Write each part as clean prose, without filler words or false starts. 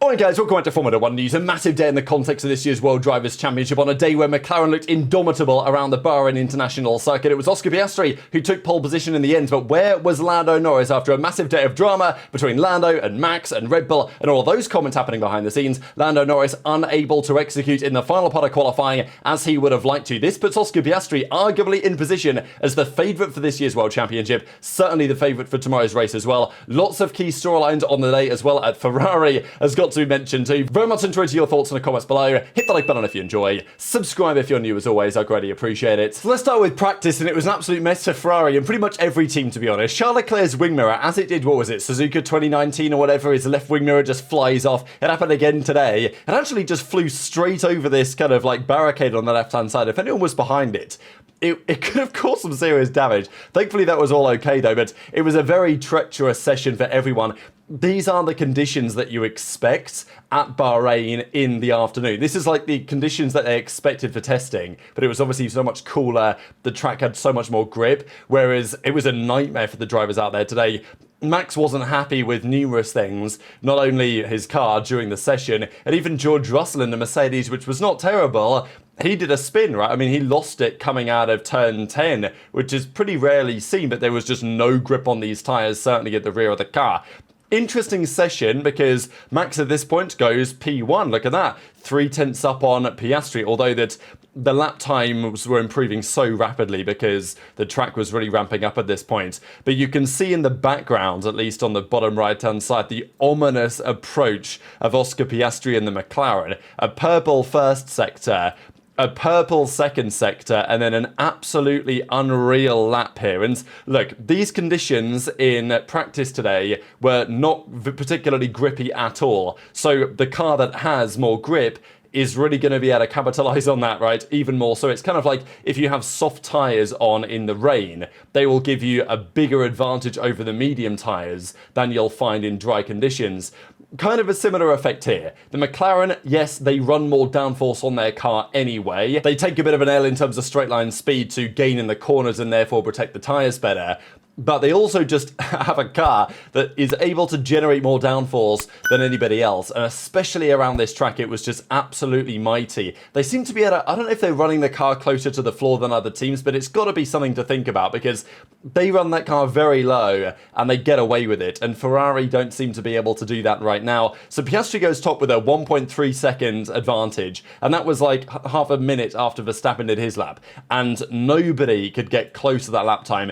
Alright guys, welcome back to Formula 1 news. A massive day in the context of this year's World Drivers' Championship on a day where McLaren looked indomitable around the Bahrain International Circuit. It was Oscar Piastri who took pole position in the end, but where was Lando Norris after a massive day of drama between Lando and Max and Red Bull and all those comments happening behind the scenes? Lando Norris unable to execute in the final part of qualifying as he would have liked to. This puts Oscar Piastri arguably in position as the favourite for this year's World Championship, certainly the favourite for tomorrow's race as well. Lots of key storylines on the day as well at Ferrari has got to be mentioned too. Very much enjoyed your thoughts in the comments below. Hit the like button if you enjoy. Subscribe if you're new as always, I greatly appreciate it. So let's start with practice, and it was an absolute mess for Ferrari and pretty much every team, to be honest. Charles Leclerc's wing mirror, as it did, what was it, Suzuka 2019 or whatever, his left wing mirror just flies off. It happened again today. It actually just flew straight over this kind of like barricade on the left hand side. If anyone was behind it, it could have caused some serious damage. Thankfully that was all okay though, but it was a very treacherous session for everyone. These are the conditions that you expect at Bahrain in the afternoon. This is like the conditions that they expected for testing, but it was obviously so much cooler. The track had so much more grip, whereas it was a nightmare for the drivers out there today. Max wasn't happy with numerous things, not only his car during the session, and even George Russell in the Mercedes, which was not terrible. He did a spin, right? I mean, he lost it coming out of turn 10, which is pretty rarely seen, but there was just no grip on these tyres, certainly at the rear of the car. Interesting session because Max at this point goes P1. Look at that. 3/10 up on Piastri, although that the lap times were improving so rapidly because the track was really ramping up at this point. But you can see in the background, at least on the bottom right-hand side, the ominous approach of Oscar Piastri and the McLaren. A purple first sector, a purple second sector, and then an absolutely unreal lap here. And look, these conditions in practice today were not particularly grippy at all. So the car that has more grip is really going to be able to capitalize on that, right? Even more so. It's kind of like if you have soft tires on in the rain, they will give you a bigger advantage over the medium tires than you'll find in dry conditions. Kind of a similar effect here. The McLaren, yes, they run more downforce on their car anyway. They take a bit of an L in terms of straight line speed to gain in the corners and therefore protect the tires better. But they also just have a car that is able to generate more downforce than anybody else. And especially around this track, it was just absolutely mighty. They seem to be able to, I don't know if they're running the car closer to the floor than other teams, but it's got to be something to think about because they run that car very low and they get away with it. And Ferrari don't seem to be able to do that right now. So Piastri goes top with a 1.3 second advantage. And that was like half a minute after Verstappen did his lap. And nobody could get close to that lap time.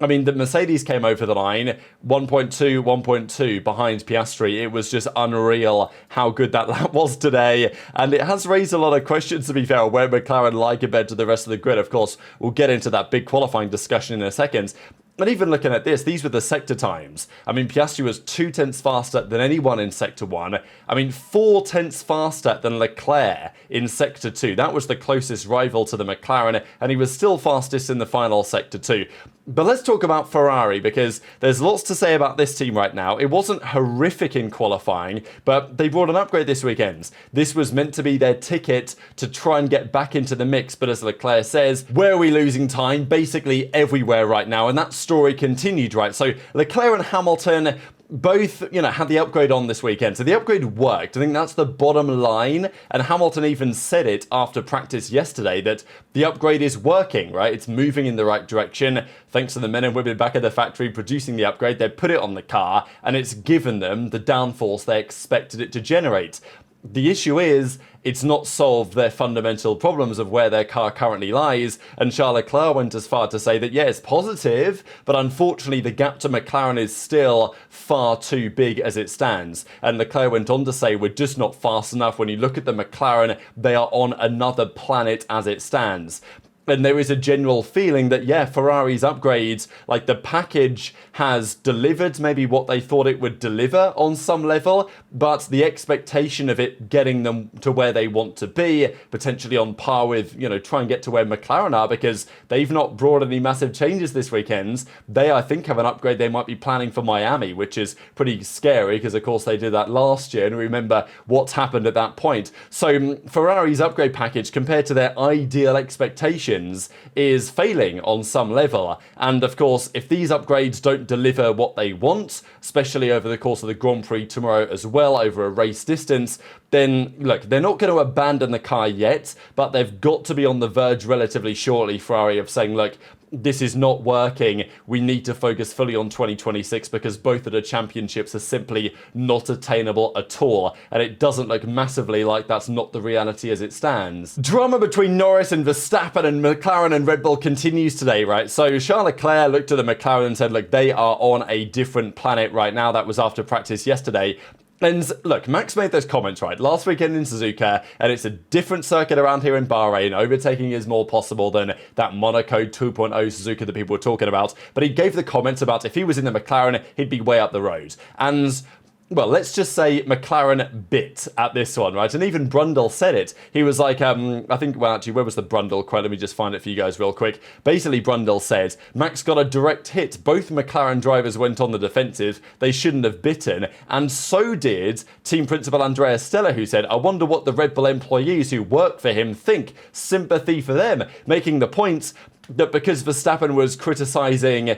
I mean, the Mercedes came over the line, 1.2 behind Piastri. It was just unreal how good that lap was today. And it has raised a lot of questions, to be fair, where McLaren lie compared to the rest of the grid. Of course, we'll get into that big qualifying discussion in a second. And even looking at this, these were the sector times. I mean, Piastri was 2/10 faster than anyone in Sector 1. I mean, 4/10 faster than Leclerc in Sector 2. That was the closest rival to the McLaren, and he was still fastest in the final Sector 2. But let's talk about Ferrari, because there's lots to say about this team right now. It wasn't horrific in qualifying, but they brought an upgrade this weekend. This was meant to be their ticket to try and get back into the mix, but as Leclerc says, where are we losing time? Basically everywhere right now, and that story continued, right? So Leclerc and Hamilton both, had the upgrade on this weekend. So the upgrade worked. I think that's the bottom line. And Hamilton even said it after practice yesterday that the upgrade is working, right? It's moving in the right direction. Thanks to the men and women back at the factory producing the upgrade, they put it on the car and it's given them the downforce they expected it to generate. The issue is, it's not solved their fundamental problems of where their car currently lies, and Charles Leclerc went as far to say that, yeah, it's positive, but unfortunately the gap to McLaren is still far too big as it stands. And Leclerc went on to say, we're just not fast enough. When you look at the McLaren, they are on another planet as it stands. And there is a general feeling that, yeah, Ferrari's upgrades, like the package has delivered maybe what they thought it would deliver on some level, but the expectation of it getting them to where they want to be, potentially on par with, try and get to where McLaren are, because they've not brought any massive changes this weekend. They, I think, have an upgrade they might be planning for Miami, which is pretty scary because, of course, they did that last year, and remember what's happened at that point. So Ferrari's upgrade package, compared to their ideal expectation, engines is failing on some level. And of course, if these upgrades don't deliver what they want, especially over the course of the Grand Prix tomorrow as well, over a race distance, then look, they're not going to abandon the car yet, but they've got to be on the verge relatively shortly, Ferrari, of saying, look, this is not working. We need to focus fully on 2026 because both of the championships are simply not attainable at all. And it doesn't look massively like that's not the reality as it stands. Drama between Norris and Verstappen and McLaren and Red Bull continues today, right? So Charles Leclerc looked at the McLaren and said, look, they are on a different planet right now. That was after practice yesterday. And look, Max made those comments, right, last weekend in Suzuka, and it's a different circuit around here in Bahrain. Overtaking is more possible than that Monaco 2.0 Suzuka that people were talking about. But he gave the comments about if he was in the McLaren, he'd be way up the road. And well, let's just say McLaren bit at this one, right? And even Brundle said it. He was like, I think, well, actually, where was the Brundle quote? Let me just find it for you guys real quick. Basically, Brundle said, Max got a direct hit. Both McLaren drivers went on the defensive. They shouldn't have bitten. And so did team principal Andrea Stella, who said, I wonder what the Red Bull employees who work for him think. Sympathy for them. Making the point that because Verstappen was criticising,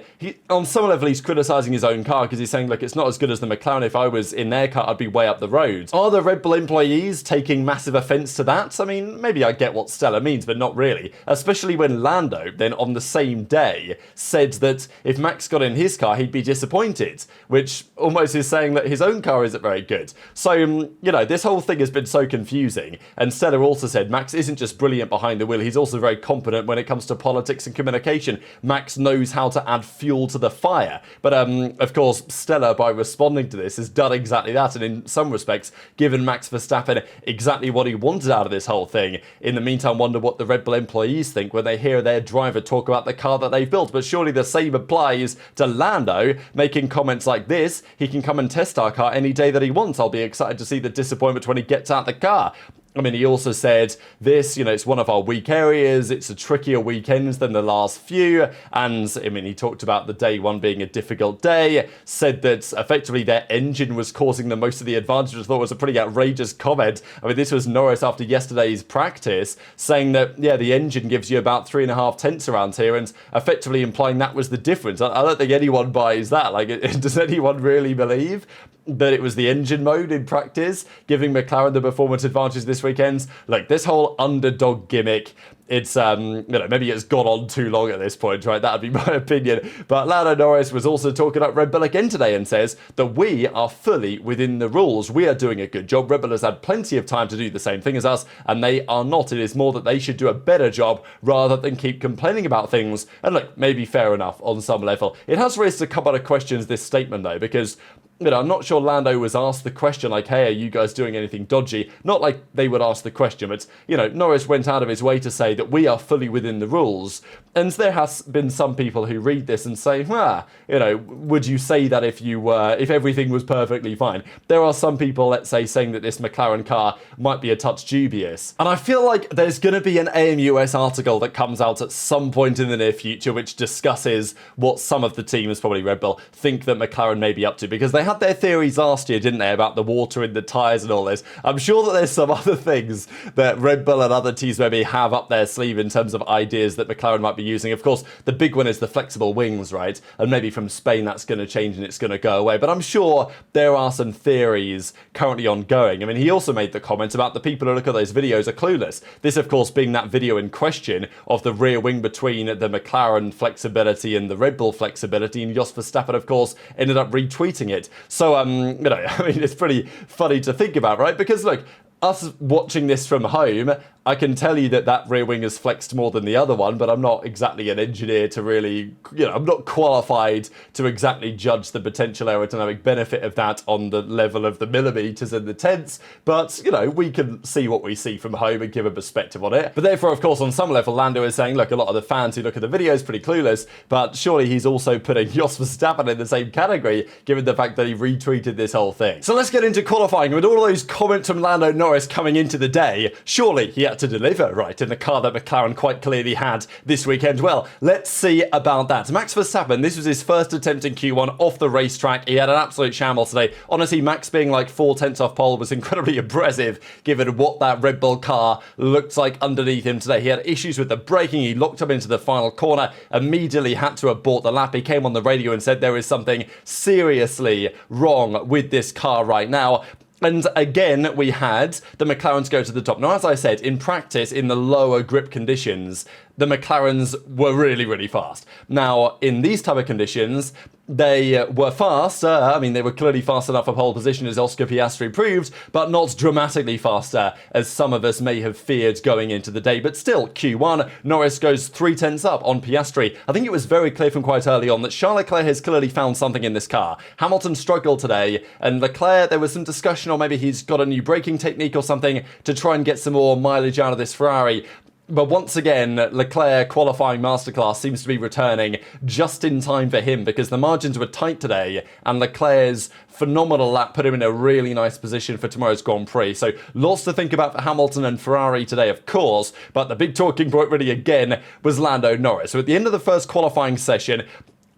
on some level he's criticising his own car because he's saying, look, it's not as good as the McLaren. If I was in their car, I'd be way up the road. Are the Red Bull employees taking massive offence to that? I mean, maybe I get what Stella means, but not really. Especially when Lando, then on the same day, said that if Max got in his car, he'd be disappointed, which almost is saying that his own car isn't very good. So, you know, this whole thing has been so confusing. And Stella also said Max isn't just brilliant behind the wheel, he's also very competent when it comes to politics and communication. Max knows how to add fuel to the fire. But of course, Stella, by responding to this, has done exactly that, and in some respects given Max Verstappen exactly what he wanted out of this whole thing. In the meantime, wonder what the Red Bull employees think when they hear their driver talk about the car that they've built. But surely the same applies to Lando, making comments like this. He can come and test our car any day that he wants. I'll be excited to see the disappointment when he gets out the car. I mean, he also said this, you know, it's one of our weak areas. It's a trickier weekend than the last few. And, I mean, he talked about the day one being a difficult day, said that effectively their engine was causing them most of the advantage, which I thought was a pretty outrageous comment. I mean, this was Norris after yesterday's practice saying that, yeah, the engine gives you about 3.5 tenths around here, and effectively implying that was the difference. I don't think anyone buys that. Like, does anyone really believe that it was the engine mode in practice giving McLaren the performance advantage this weekend? Like, this whole underdog gimmick, it's, you know, maybe it's gone on too long at this point, right? That would be my opinion. But Lando Norris was also talking up Red Bull again today and says that we are fully within the rules. We are doing a good job. Red Bull has had plenty of time to do the same thing as us, and they are not. It is more that they should do a better job rather than keep complaining about things. And look, maybe fair enough on some level. It has raised a couple of questions, this statement, though, because, you know, I'm not sure Lando was asked the question like, hey, are you guys doing anything dodgy? Not like they would ask the question, but, you know, Norris went out of his way to say that we are fully within the rules. And there has been some people who read this and say, you know, would you say that if everything was perfectly fine? There are some people, let's say, saying that this McLaren car might be a touch dubious. And I feel like there's going to be an AMUS article that comes out at some point in the near future which discusses what some of the teams, probably Red Bull, think that McLaren may be up to, because they had their theories last year, didn't they, about the water in the tyres and all this. I'm sure that there's some other things that Red Bull and other teams maybe have up their sleeve in terms of ideas that McLaren might be using. Of course, the big one is the flexible wings, right? And maybe from Spain that's going to change and it's going to go away. But I'm sure there are some theories currently ongoing. I mean, he also made the comment about the people who look at those videos are clueless. This, of course, being that video in question of the rear wing between the McLaren flexibility and the Red Bull flexibility. And Jos Verstappen, of course, ended up retweeting it. So, you know, I mean, it's pretty funny to think about, right? Because, look, us watching this from home, I can tell you that that rear wing is flexed more than the other one, but I'm not exactly an engineer to really, you know, I'm not qualified to exactly judge the potential aerodynamic benefit of that on the level of the millimeters and the tenths. But, you know, we can see what we see from home and give a perspective on it. But therefore, of course, on some level, Lando is saying, look, a lot of the fans who look at the video is pretty clueless, but surely he's also putting Jos Verstappen in the same category, given the fact that he retweeted this whole thing. So let's get into qualifying. With all those comments from Lando Norris Norris coming into the day, surely he had to deliver, right, in the car that McLaren quite clearly had this weekend. Well, let's see about that. Max Verstappen, this was his first attempt in Q1 off the racetrack. He had an absolute shambles today. Honestly, Max being like 4/10 off pole was incredibly impressive given what that Red Bull car looked like underneath him today. He had issues with the braking. He locked up into the final corner, immediately had to abort the lap. He came on the radio and said there is something seriously wrong with this car right now. And again, we had the McLarens go to the top. Now, as I said, in practice, in the lower grip conditions, the McLarens were really, really fast. Now, in these type of conditions, they were fast. I mean, they were clearly fast enough for pole position, as Oscar Piastri proved, but not dramatically faster as some of us may have feared going into the day. But still, Q1, Norris goes 3/10 up on Piastri. I think it was very clear from quite early on that Charles Leclerc has clearly found something in this car. Hamilton struggled today, and Leclerc, there was some discussion, or maybe he's got a new braking technique or something to try and get some more mileage out of this Ferrari. But once again, Leclerc qualifying masterclass seems to be returning just in time for him because the margins were tight today and Leclerc's phenomenal lap put him in a really nice position for tomorrow's Grand Prix. So lots to think about for Hamilton and Ferrari today, of course, but the big talking point really again was Lando Norris. So at the end of the first qualifying session,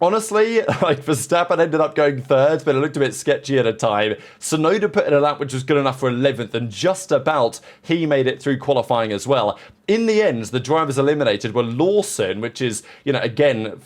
honestly, like Verstappen ended up going third, but it looked a bit sketchy at a time. Tsunoda put in a lap which was good enough for 11th, and just about he made it through qualifying as well. In the end, the drivers eliminated were Lawson, which is, you know, again,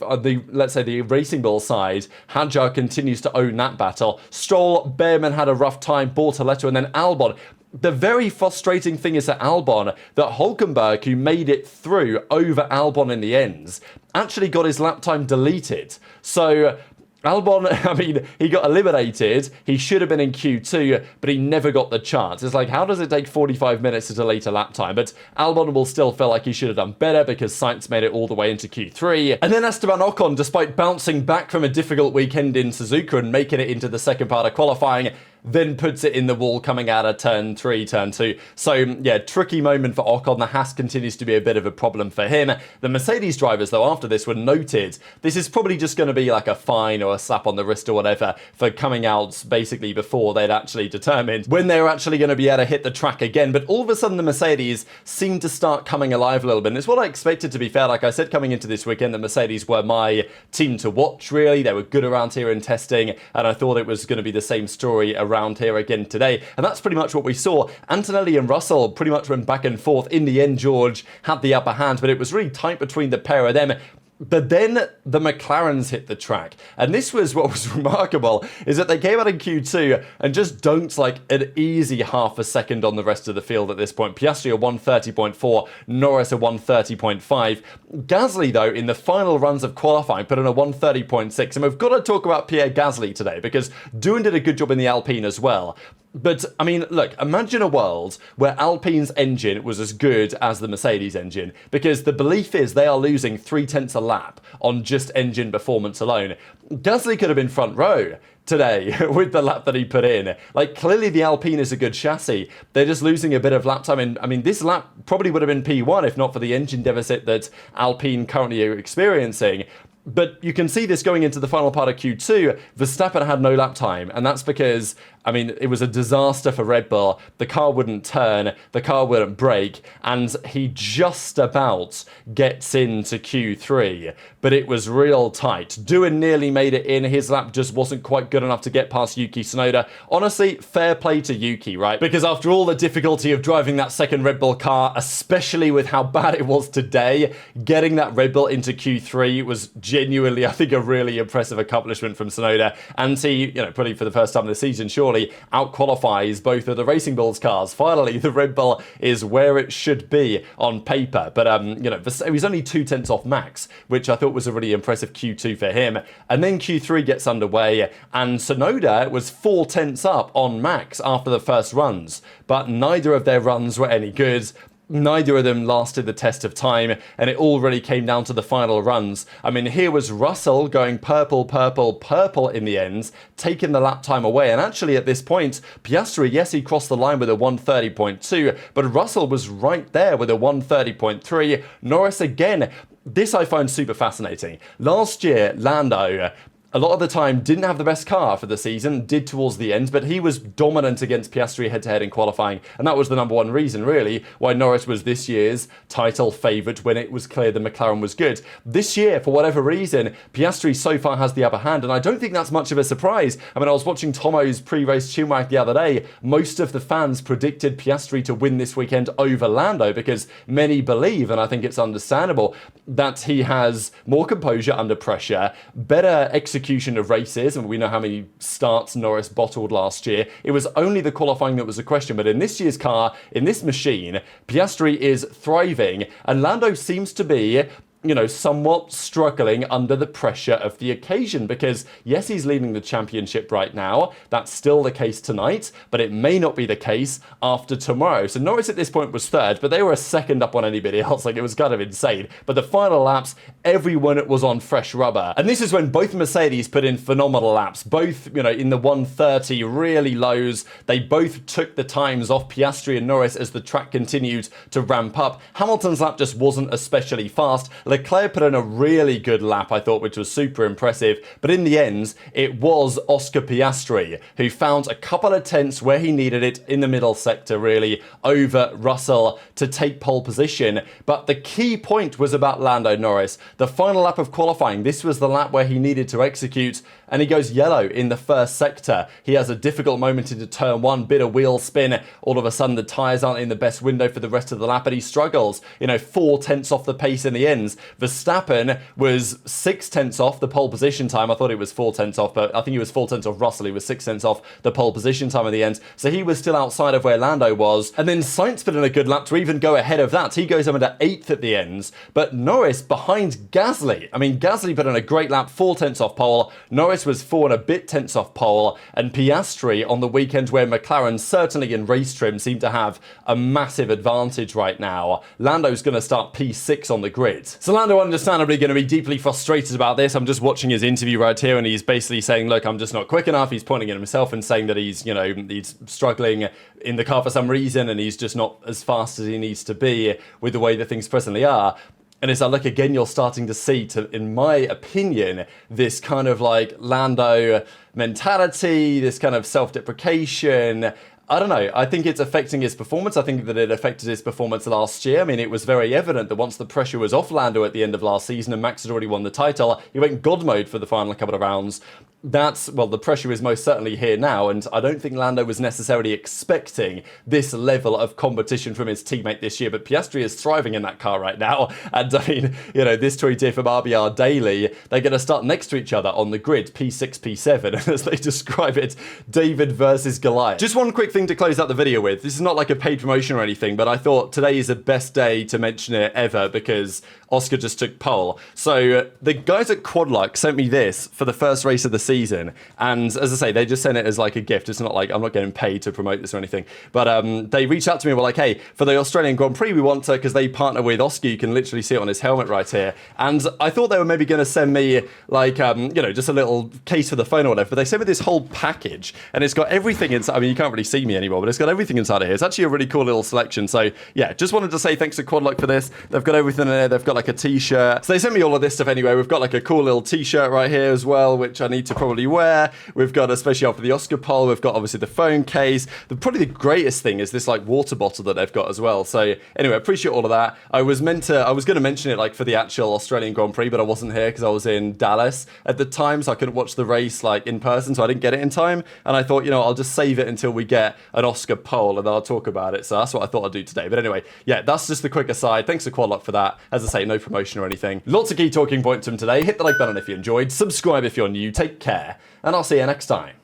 let's say the Racing Bull side. Hadjar continues to own that battle. Stroll, Behrman had a rough time, Bortoletto, and then Albon. The very frustrating thing is that Albon, that Hulkenberg, who made it through over Albon in the ends, actually got his lap time deleted. So Albon, I mean, he got eliminated. He should have been in Q2, but he never got the chance. It's like, how does it take 45 minutes to delete a lap time? But Albon will still feel like he should have done better because Sainz made it all the way into Q3. And then Esteban Ocon, despite bouncing back from a difficult weekend in Suzuka and making it into the second part of qualifying, then puts it in the wall coming out of turn 3, turn 2. So, yeah, tricky moment for Ocon. The Haas continues to be a bit of a problem for him. The Mercedes drivers, though, after this were noted. This is probably just going to be like a fine or a slap on the wrist or whatever for coming out basically before they'd actually determined when they were actually going to be able to hit the track again. But all of a sudden, the Mercedes seemed to start coming alive a little bit. And it's what I expected, to be fair. Like I said, coming into this weekend, the Mercedes were my team to watch, really. They were good around here in testing, and I thought it was going to be the same story around here again today, and that's pretty much what we saw. Antonelli and Russell pretty much went back and forth. In the end, George had the upper hand, but it was really tight between the pair of them. But then the McLarens hit the track. And this was what was remarkable, is that they came out in Q2 and just dunked like an easy half a second on the rest of the field at this point. Piastri a 1:30.4, Norris a 1:30.5. Gasly, though, in the final runs of qualifying, put in a 1:30.6. And we've got to talk about Pierre Gasly today, because Doohan did a good job in the Alpine as well. But, I mean, look, imagine a world where Alpine's engine was as good as the Mercedes engine, because the belief is they are losing 3/10 a lap on just engine performance alone. Gasly could have been front row today with the lap that he put in. Like, clearly the Alpine is a good chassis. They're just losing a bit of lap time. And I mean, this lap probably would have been P1 if not for the engine deficit that Alpine currently are experiencing. But you can see this going into the final part of Q2. Verstappen had no lap time, and that's because, I mean, it was a disaster for Red Bull. The car wouldn't turn, the car wouldn't brake, and he just about gets into Q3. But it was real tight. Doohan nearly made it in. His lap just wasn't quite good enough to get past Yuki Tsunoda. Honestly, fair play to Yuki, right? Because after all the difficulty of driving that second Red Bull car, especially with how bad it was today, getting that Red Bull into Q3 was genuinely, I think, a really impressive accomplishment from Tsunoda. And he, you know, probably for the first time in the season, surely out-qualifies both of the Racing Bulls cars. Finally, the Red Bull is where it should be on paper. But, you know, he was only 2/10 off Max, which I thought was a really impressive Q2 for him. And then Q3 gets underway, and Tsunoda was 4/10 up on Max after the first runs. But neither of their runs were any good. Neither of them lasted the test of time, and it all really came down to the final runs. I mean, here was Russell going purple, purple, purple in the ends, taking the lap time away. And actually at this point, Piastri, yes, he crossed the line with a 1:30.2, but Russell was right there with a 1:30.3. Norris again. This I find super fascinating. Last year, Lando a lot of the time didn't have the best car for the season, did towards the end, but he was dominant against Piastri head-to-head in qualifying, and that was the number one reason, really, why Norris was this year's title favourite when it was clear that McLaren was good. This year, for whatever reason, Piastri so far has the upper hand, and I don't think that's much of a surprise. I mean, I was watching Tomo's pre-race chinwag the other day. Most of the fans predicted Piastri to win this weekend over Lando because many believe, and I think it's understandable, that he has more composure under pressure, better execution of races, and we know how many starts Norris bottled last year. It was only the qualifying that was a question, but in this year's car, in this machine, Piastri is thriving, and Lando seems to be, you know, somewhat struggling under the pressure of the occasion because, yes, he's leading the championship right now. That's still the case tonight, but it may not be the case after tomorrow. So Norris at this point was third, but they were a second up on anybody else. Like, it was kind of insane. But the final laps, everyone was on fresh rubber. And this is when both Mercedes put in phenomenal laps, both, you know, in the 130, really lows. They both took the times off Piastri and Norris as the track continued to ramp up. Hamilton's lap just wasn't especially fast. Leclerc put in a really good lap, I thought, which was super impressive. But in the end, it was Oscar Piastri who found a couple of tenths where he needed it in the middle sector, really, over Russell to take pole position. But the key point was about Lando Norris. The final lap of qualifying, this was the lap where he needed to execute, and he goes yellow in the first sector. He has a difficult moment into turn one, bit of wheel spin. All of a sudden, the tyres aren't in the best window for the rest of the lap, and he struggles. You know, 4 tenths off the pace in the ends. Verstappen was 6 tenths off the pole position time. I thought it was 4 tenths off, but I think he was 4 tenths off Russell. He was 6 tenths off the pole position time at the end. So he was still outside of where Lando was. And then Sainz put in a good lap to even go ahead of that. He goes up into 8th at the ends, but Norris behind Gasly. I mean, Gasly put in a great lap, 4 tenths off pole. Norris was 4 and a bit tenths off pole. And Piastri on the weekend where McLaren, certainly in race trim, seem to have a massive advantage right now. Lando's going to start P6 on the grid. So Lando understandably going to be deeply frustrated about this. I'm just watching his interview right here, and he's basically saying, look, I'm just not quick enough. He's pointing at himself and saying that he's, you know, he's struggling in the car for some reason, and he's just not as fast as he needs to be with the way that things presently are. And it's like, look, again, you're starting to see, in my opinion, this kind of like Lando mentality, this kind of self-deprecation. I don't know. I think it's affecting his performance. I think that it affected his performance last year. I mean, it was very evident that once the pressure was off Lando at the end of last season and Max had already won the title, he went God mode for the final couple of rounds. Well, the pressure is most certainly here now, and I don't think Lando was necessarily expecting this level of competition from his teammate this year, but Piastri is thriving in that car right now, and I mean, you know, this tweet here from RBR Daily, they're going to start next to each other on the grid, P6, P7, and as they describe it, David versus Goliath. Just one quick thing to close out the video with. This is not like a paid promotion or anything, but I thought today is the best day to mention it ever because Oscar just took pole. So the guys at Quad Luck sent me this for the first race of the season, and as I say, they just sent it as like a gift. It's not like I'm not getting paid to promote this or anything, but they reached out to me and were like, hey, for the Australian Grand Prix we want to, because they partner with Oscar, you can literally see it on his helmet right here, and I thought they were maybe going to send me like you know, just a little case for the phone or whatever, but they sent me this whole package, and it's got everything inside. I mean, you can't really see me anymore, but it's got everything inside of here. It's actually a really cool little selection. So yeah, just wanted to say thanks to Quad Luck for this. They've got everything in there. They've got like a t-shirt. So they sent me all of this stuff anyway. We've got like a cool little t-shirt right here as well, which I need to probably wear. We've got, especially after the Oscar poll, we've got obviously the phone case. Probably the greatest thing is this like water bottle that they've got as well. So anyway, appreciate all of that. I was going to mention it like for the actual Australian Grand Prix, but I wasn't here because I was in Dallas at the time, so I couldn't watch the race like in person, so I didn't get it in time. And I thought, you know, I'll just save it until we get an Oscar poll and then I'll talk about it. So that's what I thought I'd do today. But anyway, yeah, that's just the quick aside. Thanks to Quad Luck for that. As I say, no promotion or anything. Lots of key talking points from today. Hit the like button if you enjoyed. Subscribe if you're new. Take care. And I'll see you next time.